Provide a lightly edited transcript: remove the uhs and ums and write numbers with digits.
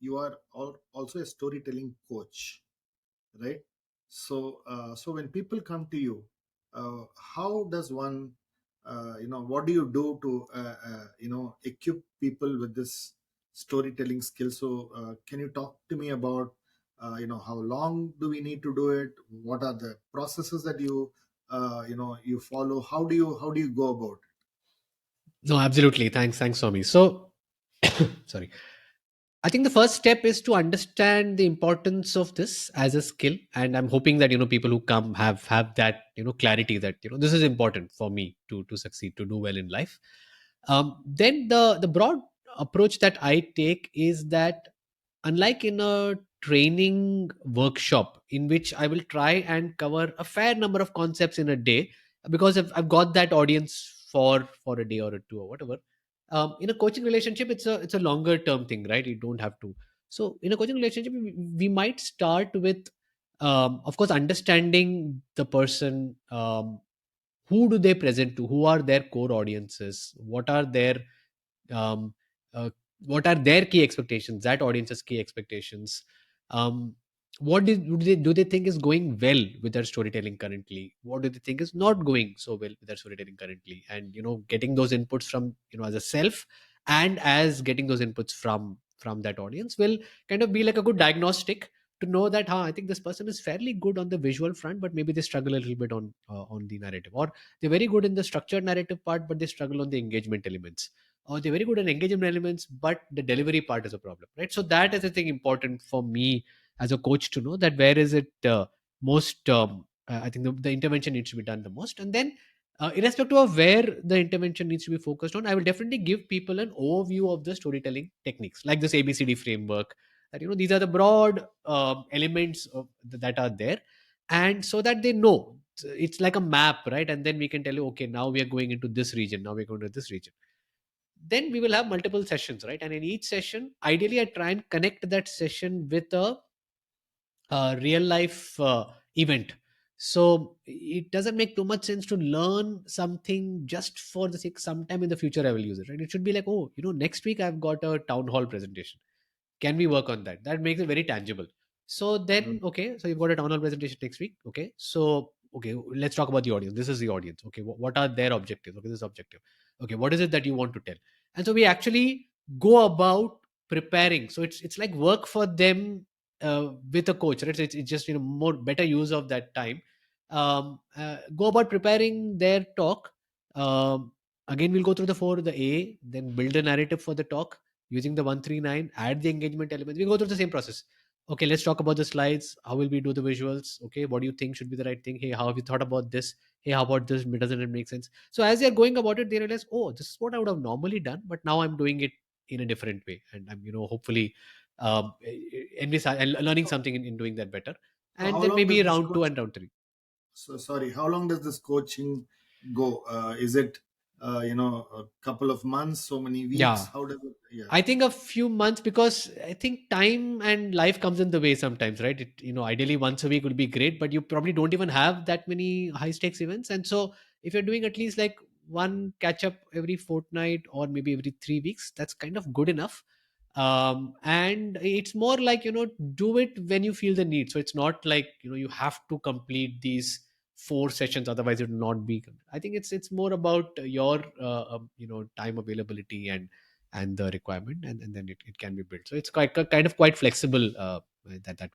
you are also a storytelling coach, right? So when people come to you, how does one, what do you do to equip people with this storytelling skill? So can you talk to me about how long do we need to do it? What are the processes that you follow? How do you go about it? No, absolutely. Thanks, Swami. So, sorry. I think the first step is to understand the importance of this as a skill, and I'm hoping that people who come have that clarity that this is important for me to succeed, to do well in life. Then the broad approach that I take is that, unlike in a training workshop in which I will try and cover a fair number of concepts in a day, because I've got that audience for a day or a two or whatever. In a coaching relationship, it's a longer term thing, right? You don't have to. So in a coaching relationship, we might start with, of course, understanding the person. Who do they present to? Who are their core audiences? Um, uh, what are their key expectations? That audience's key expectations. Um, what do they think is going well with their storytelling currently? What do they think is not going so well with their storytelling currently? And getting those inputs from as a self, and as getting those inputs from that audience will kind of be like a good diagnostic to know that, I think this person is fairly good on the visual front, but maybe they struggle a little bit on the narrative, or they're very good in the structured narrative part, but they struggle on the engagement elements, or they're very good in engagement elements, but the delivery part is a problem, right? So that is, I think, important for me as a coach to know that where is it most. I think the intervention needs to be done the most, and then irrespective of where the intervention needs to be focused on, I will definitely give people an overview of the storytelling techniques, like this ABCD framework. That these are the broad elements that are there, and so that they know it's like a map, right? And then we can tell you, okay, now we are going into this region, now we're going to this region. Then we will have multiple sessions, right? And in each session, ideally, I try and connect that session with a real life event. So it doesn't make too much sense to learn something just for the sake. Sometime in the future I will use it, right? It should be like, oh, next week I've got a town hall presentation. Can we work on that? That makes it very tangible. So then, Mm. okay, so you've got a town hall presentation next week. Okay, so okay, let's talk about the audience. This is the audience. Okay, what are their objectives? Okay, this is objective. Okay, what is it that you want to tell? And so we actually go about preparing. So it's like work for them with a coach, right? So it's just more better use of that time. Go about preparing their talk. Again, we'll go through the four, the A, then build a narrative for the talk using the 139, add the engagement element. We go through the same process. Okay, let's talk about the slides. How will we do the visuals? Okay, what do you think should be the right thing? Hey, how have you thought about this? Hey, how about this? Doesn't it make sense? So as they're going about it, they realize, oh, this is what I would have normally done, but now I'm doing it in a different way, and I'm hopefully and learning something in doing that better. So And how then long does maybe this round two coach and round three. So sorry, how long does this coaching go? Is it a couple of months, so many weeks? Yeah, How does it? Yeah. I think a few months, because I think time and life comes in the way sometimes, right? Ideally once a week would be great, but you probably don't even have that many high stakes events. And so if you're doing at least like one catch up every fortnight or maybe every 3 weeks, that's kind of good enough. And it's more like, do it when you feel the need. So it's not like, you have to complete these 4 sessions, otherwise it will not be. I think it's more about your, time availability and the requirement, and then it can be built. So it's quite kind of quite flexible, that